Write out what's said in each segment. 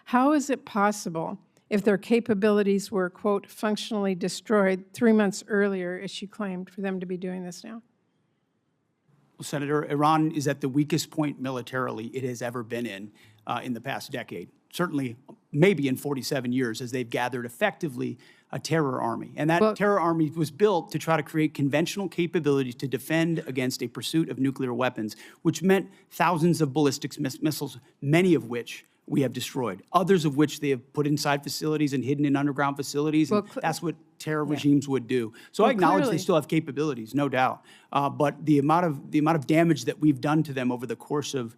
How is it possible, if their capabilities were, quote, functionally destroyed 3 months earlier, as she claimed, for them to be doing this now? Well, Senator, Iran is at the weakest point militarily it has ever been in the past decade. Certainly, maybe in 47 years, as they've gathered effectively a terror army. And that terror army was built to try to create conventional capabilities to defend against a pursuit of nuclear weapons, which meant thousands of ballistic missiles, many of which we have destroyed, others of which they have put inside facilities and hidden in underground facilities. And that's what terror regimes would do. So I acknowledge they still have capabilities, no doubt. But the amount of damage that we've done to them over the course of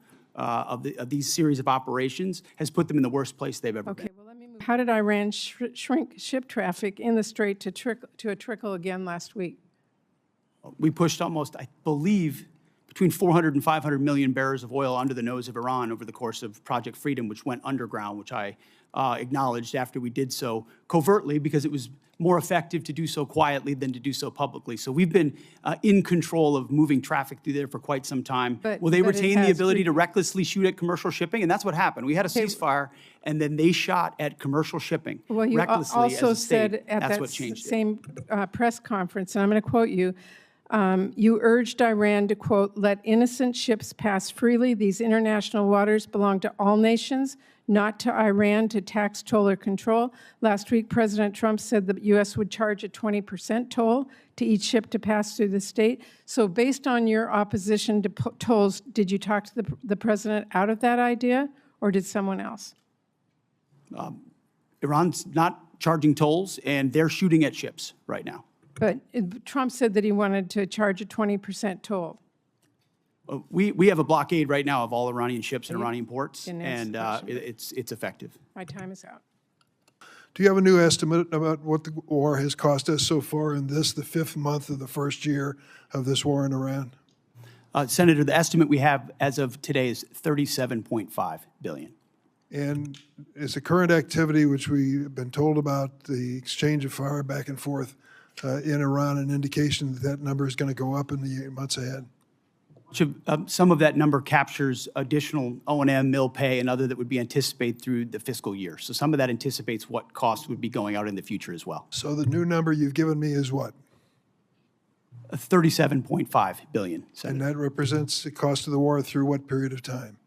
these series of operations has put them in the worst place they've ever been. Well, let me move. How did Iran shrink ship traffic in the Strait to a trickle again last week? We pushed almost, I believe, between 400 and 500 million barrels of oil under the nose of Iran over the course of Project Freedom, which went underground, which I acknowledged after we did so covertly because it was more effective to do so quietly than to do so publicly. So we've been in control of moving traffic through there for quite some time. Will they retain the ability to recklessly shoot at commercial shipping? And that's what happened. We had a ceasefire, and then they shot at commercial shipping recklessly also as a state. said at that same press conference, and I'm going to quote you, you urged Iran to, quote, let innocent ships pass freely. These international waters belong to all nations, not to Iran to tax, toll, or control. Last week, President Trump said the U.S. would charge a 20% toll to each ship to pass through the state. So based on your opposition to tolls, did you talk to the president out of that idea, or did someone else? Iran's not charging tolls, and they're shooting at ships right now. But Trump said that he wanted to charge a 20% toll. We have a blockade right now of all Iranian ships and Iranian ports, and it's effective. My time is out. Do you have a new estimate about what the war has cost us so far in this, the 5th month of the first year of this war in Iran? Senator, the estimate we have as of today is $37.5 billion. And is the current activity, which we've been told about, the exchange of fire back and forth in Iran, an indication that that number is going to go up in the months ahead? Some of that number captures additional O&M, mill pay, and other that would be anticipated through the fiscal year. So some of that anticipates what costs would be going out in the future as well. So the new number you've given me is what? $37.5 billion. Senator. And that represents the cost of the war through what period of time?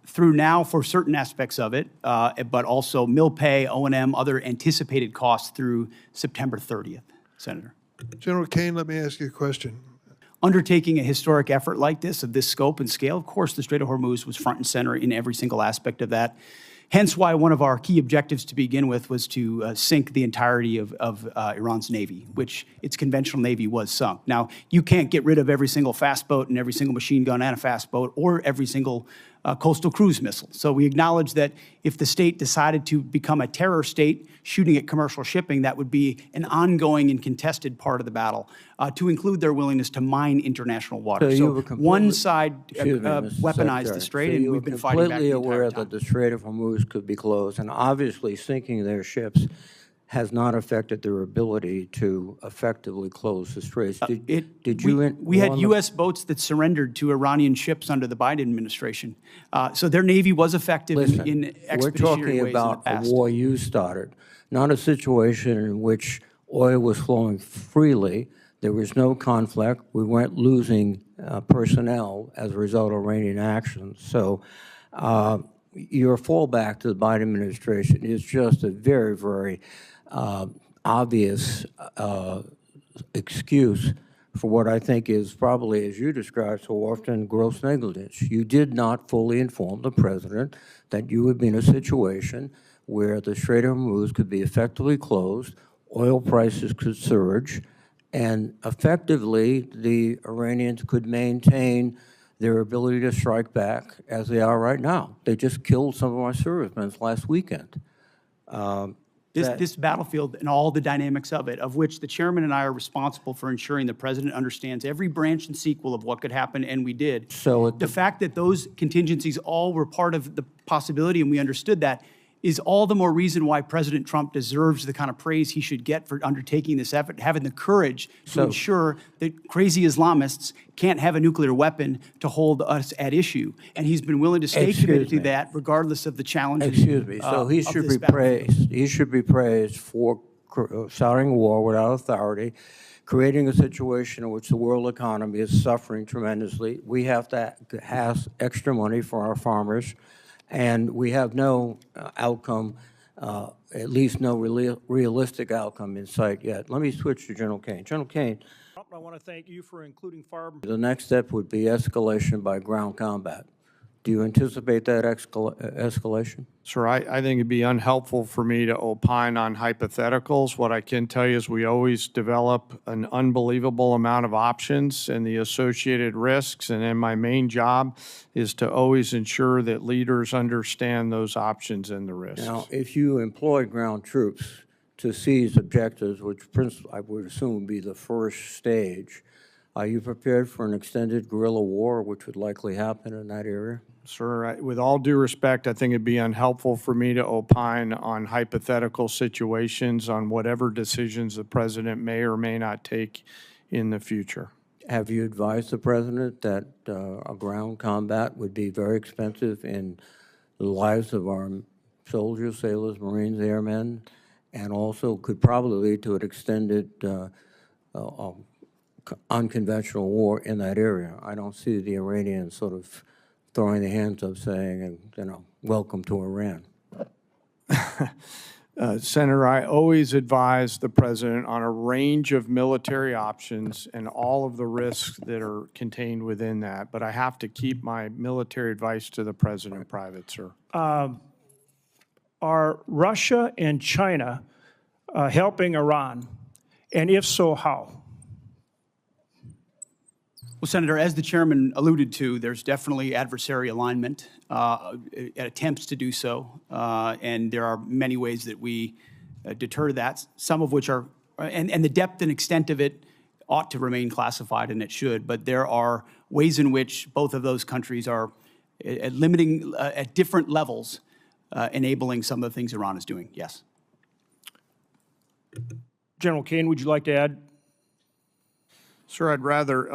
Through now for certain aspects of it, but also mill pay, O&M, other anticipated costs through September 30th, Senator. General Caine, let me ask you a question. Undertaking a historic effort like this, of this scope and scale, of course, the Strait of Hormuz was front and center in every single aspect of that. Hence why one of our key objectives to begin with was to sink the entirety of Iran's Navy, which its conventional Navy was sunk. Now, you can't get rid of every single fast boat and every single machine gun and a fast boat or every single coastal cruise missile. So we acknowledge that if the state decided to become a terror state shooting at commercial shipping, that would be an ongoing and contested part of the battle, to include their willingness to mine international waters. So one side weaponized the strait, and we've been fighting back the entire time. Completely aware that the Strait of Hormuz could be closed, and obviously sinking their ships has not affected their ability to effectively close the straits. We had U.S. boats that surrendered to Iranian ships under the Biden administration. So their Navy was effective in expeditionary ways in the past. We're talking about a war you started, not a situation in which oil was flowing freely. There was no conflict. We weren't losing personnel as a result of Iranian actions. So your fallback to the Biden administration is just a very, very obvious excuse for what I think is probably, as you described so often, gross negligence. You did not fully inform the president that you would be in a situation where the Strait of Hormuz could be effectively closed, oil prices could surge, and effectively the Iranians could maintain their ability to strike back as they are right now. They just killed some of our servicemen last weekend. This battlefield and all the dynamics of it, of which the chairman and I are responsible for ensuring the president understands every branch and sequel of what could happen, and we did. So the fact that those contingencies all were part of the possibility and we understood that is all the more reason why President Trump deserves the kind of praise he should get for undertaking this effort, having the courage to ensure that crazy Islamists can't have a nuclear weapon to hold us at issue. And he's been willing to stay committed to that regardless of the challenges. Excuse me. So he should be praised. He should be praised for starting a war without authority, creating a situation in which the world economy is suffering tremendously. We have to have extra money for our farmers, and we have no outcome, at least no realistic outcome in sight yet. Let me switch to General Caine. General Caine, I want to thank you for including farm. the next step would be escalation by ground combat. Do you anticipate that escalation? Sir, I think it'd be unhelpful for me to opine on hypotheticals. What I can tell you is we always develop an unbelievable amount of options and the associated risks, and then my main job is to always ensure that leaders understand those options and the risks. Now, if you employ ground troops to seize objectives, which I would assume would be the first stage, are you prepared for an extended guerrilla war, which would likely happen in that area? Sir, with all due respect, I think it'd be unhelpful for me to opine on hypothetical situations on whatever decisions the president may or may not take in the future. Have you advised the president that a ground combat would be very expensive in the lives of our soldiers, sailors, Marines, airmen, and also could probably lead to an extended unconventional war in that area? I don't see the Iranians sort of throwing their hands up saying, welcome to Iran. Senator, I always advise the president on a range of military options and all of the risks that are contained within that, but I have to keep my military advice to the president private, sir. Are Russia and China helping Iran? And if so, how? Well, Senator, as the chairman alluded to, there's definitely adversary alignment, attempts to do so, and there are many ways that we deter that, some of which are, and the depth and extent of it ought to remain classified, and it should, but there are ways in which both of those countries are limiting, at different levels, enabling some of the things Iran is doing. Yes. General Caine, would you like to add? Sir, I'd rather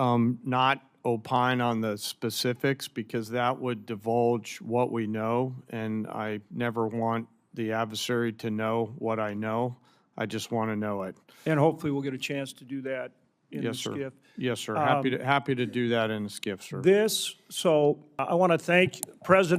not opine on the specifics because that would divulge what we know, and I never want the adversary to know what I know. I just want to know it. And hopefully we'll get a chance to do that in the Yes, sir. skiff. Yes, sir. Happy to do that in the skiff, sir. So I want to thank President